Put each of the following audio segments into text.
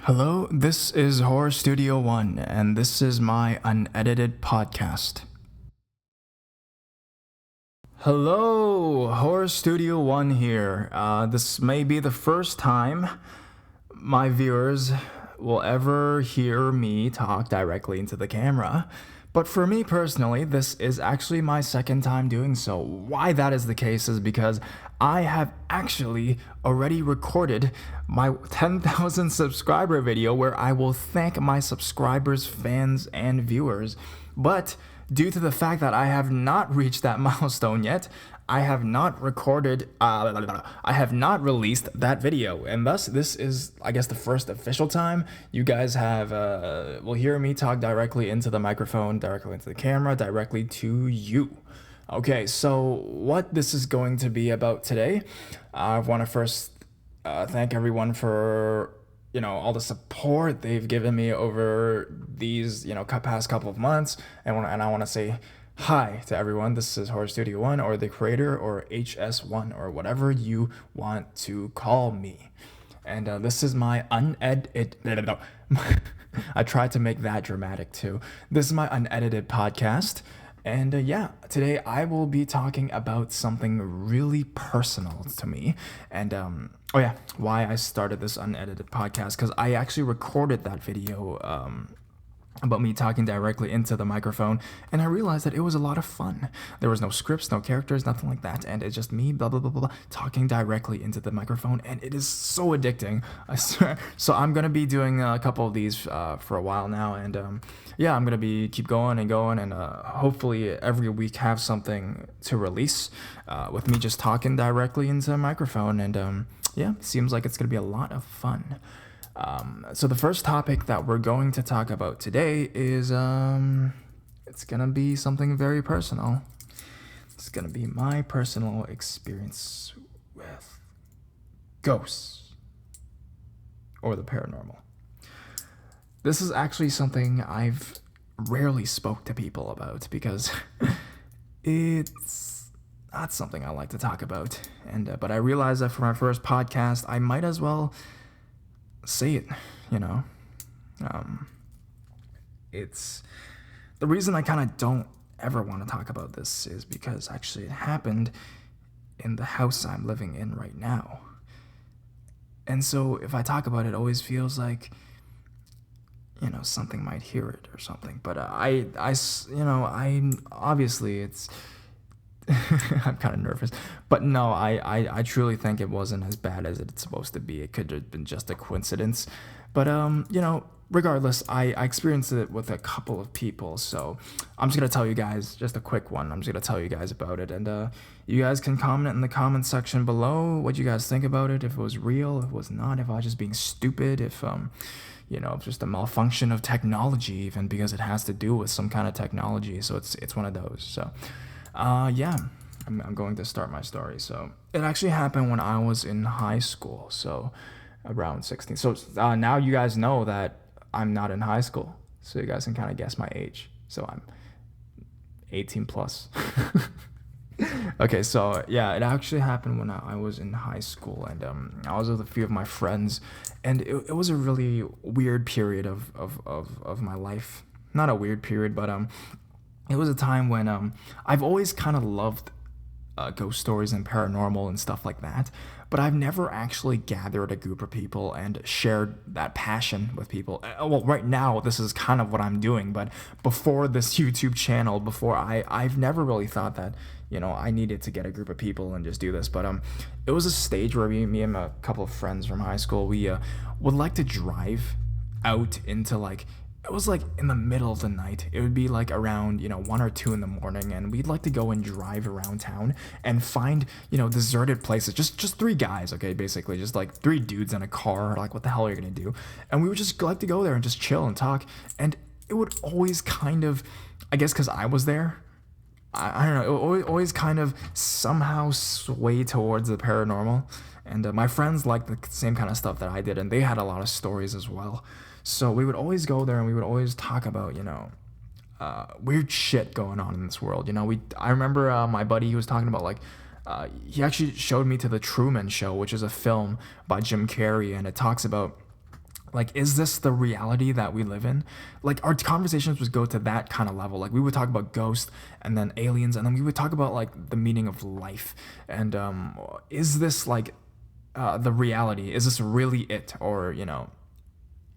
Hello, this is Horror Studio One, and this is my unedited podcast. Hello, Horror Studio One here. This may be the first time my viewers will ever hear me talk directly into the camera. But for me personally, this is actually my second time doing so. Why that is the case is because I have actually already recorded my 10,000 subscriber video where I will thank my subscribers, fans, and viewers. But due to the fact that I have not reached that milestone yet, I have not released that video, and thus this is, I guess, the first official time you guys will hear me talk directly into the microphone, directly into the camera, directly to you. Okay, so what this is going to be about today, I want to first thank everyone for all the support they've given me over these past couple of months, and I want to say hi to everyone. This is Horror Studio One, or the creator, or HS1, or whatever you want to call me. And this is my unedited. I tried to make that dramatic too. This is my unedited podcast. And today I will be talking about something really personal to me. And why I started this unedited podcast, because I actually recorded that video about me talking directly into the microphone, and I realized that it was a lot of fun. There was no scripts, no characters, nothing like that, and it's just me, blah, blah, blah, blah, talking directly into the microphone, and it is so addicting, I swear. So I'm going to be doing a couple of these for a while now, and I'm going to be keep going, and hopefully every week have something to release with me just talking directly into the microphone, and seems like it's going to be a lot of fun. So the first topic that we're going to talk about today is it's gonna be something very personal. It's gonna be my personal experience with ghosts or the paranormal. This is actually something I've rarely spoke to people about because it's not something I like to talk about. But I realized that for my first podcast, I might as well say it, it's the reason I kind of don't ever want to talk about this is because actually it happened in the house I'm living in right now. And so if I talk about it, it always feels like something might hear it or something. But I obviously it's I'm kind of nervous, but no, I truly think it wasn't as bad as it's supposed to be. It could have been just a coincidence, but regardless, I experienced it with a couple of people, so I'm just gonna tell you guys just a quick one. I'm just gonna tell you guys about it, and you guys can comment in the comment section below what you guys think about it, if it was real, if it was not, if I was just being stupid, if just a malfunction of technology, even because it has to do with some kind of technology, so it's one of those. So I'm going to start my story. So it actually happened when I was in high school, so around 16. So now you guys know that I'm not in high school, so you guys can kind of guess my age. So I'm 18 plus. Okay, so it actually happened when I was in high school, and I was with a few of my friends, and it was a really weird period of my life. Not a weird period, but it was a time when I've always kind of loved ghost stories and paranormal and stuff like that, but I've never actually gathered a group of people and shared that passion with people. Well, right now, this is kind of what I'm doing, but before this YouTube channel, I've never really thought that, I needed to get a group of people and just do this, but it was a stage where me and a couple of friends from high school, we would like to drive out into it was in the middle of the night. It would be around 1 or 2 in the morning, and we'd like to go and drive around town and find deserted places. Just 3 guys, okay, basically just 3 dudes in a car. What the hell are you gonna do? And we would just like to go there and just chill and talk. And it would always kind of, I guess because I was there, I don't know, it would always kind of somehow sway towards the paranormal. And my friends liked the same kind of stuff that I did, and they had a lot of stories as well. So we would always go there, and we would always talk about, weird shit going on in this world. I remember my buddy, he was talking about he actually showed me to the Truman Show, which is a film by Jim Carrey, and it talks about Like, is this the reality that we live in? Like, our conversations would go to that kind of level. Like, we would talk about ghosts and then aliens, and then we would talk about like the meaning of life. And is this like the reality? Is this really it? Or,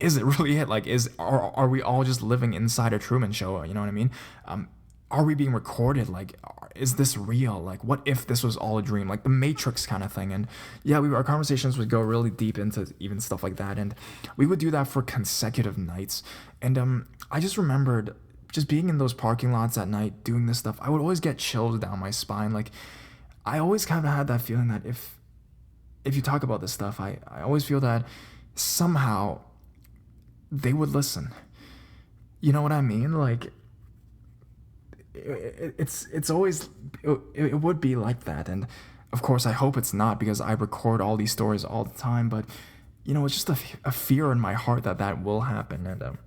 is it really it? Like, are we all just living inside a Truman Show? You know what I mean? Are we being recorded? Like, is this real? Like, what if this was all a dream? Like the Matrix kind of thing. And yeah, our conversations would go really deep into even stuff like that. And we would do that for consecutive nights. And I just remembered just being in those parking lots at night doing this stuff. I would always get chills down my spine. Like, I always kind of had that feeling that if you talk about this stuff, I always feel that somehow they would listen. You know what I mean? Like, it's always it would be like that. And of course I hope it's not, because I record all these stories all the time. But it's just a fear in my heart that will happen. And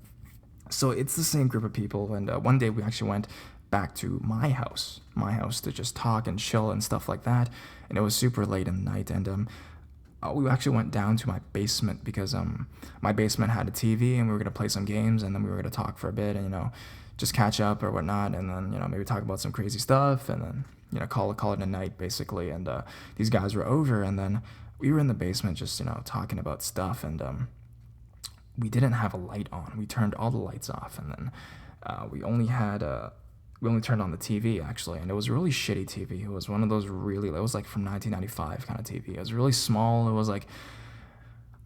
so it's the same group of people. And one day we actually went back to my house to just talk and chill and stuff like that. And it was super late in the night. And we actually went down to my basement, because my basement had a TV, and we were gonna play some games, and then we were gonna talk for a bit, and just catch up or whatnot, and then maybe talk about some crazy stuff, and then call it a night basically. And these guys were over, and then we were in the basement just talking about stuff. And we didn't have a light on. We turned all the lights off, and then we only turned on the TV actually, and it was a really shitty TV. It was one of those it was like from 1995 kind of TV. It was really small. It was like,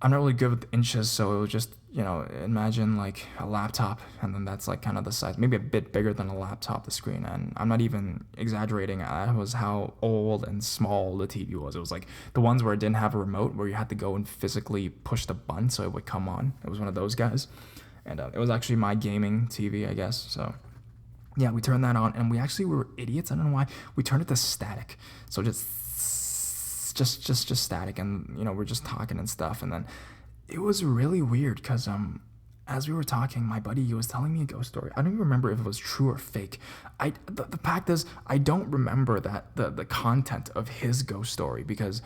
I'm not really good with inches, so it was just, imagine like a laptop, and then that's like kind of the size, maybe a bit bigger than a laptop, the screen. And I'm not even exaggerating. That was how old and small the TV was. It was like the ones where it didn't have a remote, where you had to go and physically push the button so it would come on. It was one of those guys. And it was actually my gaming TV, I guess. So yeah, we turned that on, and we actually were idiots. I don't know why. We turned it to static. So just static, and we're just talking and stuff. And then it was really weird, because as we were talking, my buddy, he was telling me a ghost story. I don't even remember if it was true or fake. The fact is, I don't remember that the content of his ghost story, because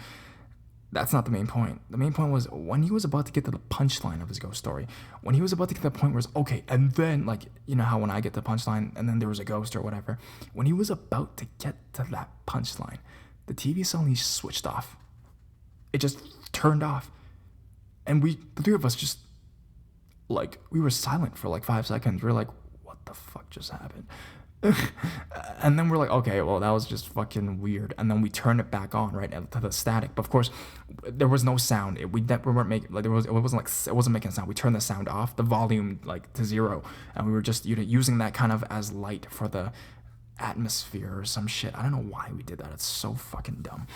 that's not the main point. The main point was when he was about to get to the punchline of his ghost story, when he was about to get to the point where it's okay, and then, like, how when I get the punchline and then there was a ghost or whatever, when he was about to get to that punchline, the TV suddenly switched off. It just turned off. And the three of us just, like, we were silent for like 5 seconds. We were like, what the fuck just happened? And then we're like, okay, well, that was just fucking weird. And then we turned it back on, right, to the static. But of course, there was no sound. We weren't making, like, it wasn't making a sound. We turned the sound off, the volume like to 0, and we were just using that kind of as light for the atmosphere or some shit. I don't know why we did that. It's so fucking dumb.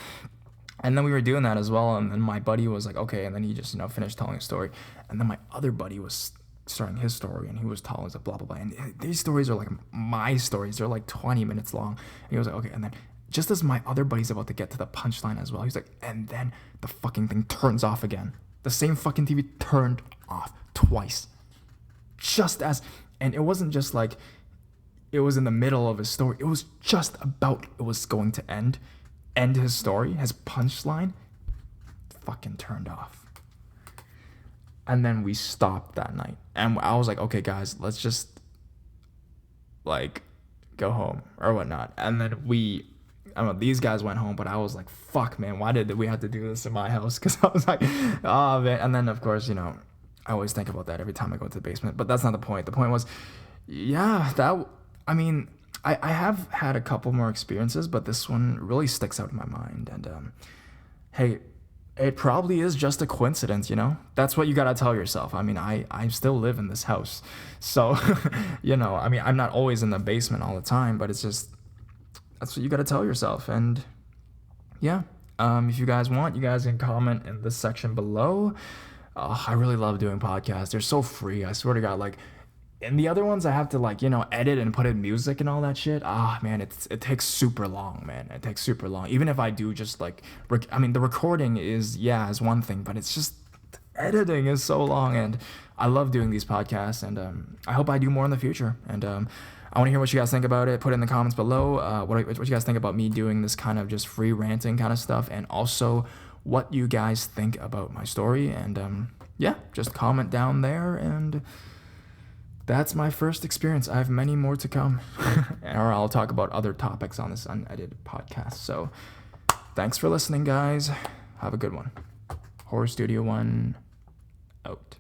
And then we were doing that as well. And then my buddy was like, okay, and then he just finished telling a story. And then my other buddy was starting his story, and he was telling us blah blah blah. And these stories are like my stories. They're like 20 minutes long. And he was like, okay. And then just as my other buddy's about to get to the punchline as well, he's like, and then the fucking thing turns off again. The same fucking TV turned off twice. And it wasn't just like it was in the middle of his story. It was just about, it was going to end his story, his punchline, fucking turned off. And then we stopped that night. And I was like, okay, guys, let's just, like, go home or whatnot. And then I don't know, these guys went home, but I was like, fuck, man, why did we have to do this in my house? Because I was like, oh, man. And then, of course, I always think about that every time I go to the basement. But that's not the point. The point was, yeah, I have had a couple more experiences, but this one really sticks out in my mind. And, hey, it probably is just a coincidence, That's what you gotta tell yourself. I still live in this house. So, I'm not always in the basement all the time, but it's just, that's what you gotta tell yourself. And yeah, if you guys want, you guys can comment in this section below. I really love doing podcasts. They're so free. I swear to God, like, and the other ones I have to edit and put in music and all that shit. Man, it takes super long, man. It takes super long. Even if I do just the recording is one thing, but it's just editing is so long. And I love doing these podcasts, and I hope I do more in the future. And I want to hear what you guys think about it. Put it in the comments below. What you guys think about me doing this kind of just free ranting kind of stuff, and also what you guys think about my story. And yeah, just comment down there, and that's my first experience. I have many more to come, or I'll talk about other topics on this unedited podcast. So thanks for listening, guys. Have a good one. Horror Studio 1 out.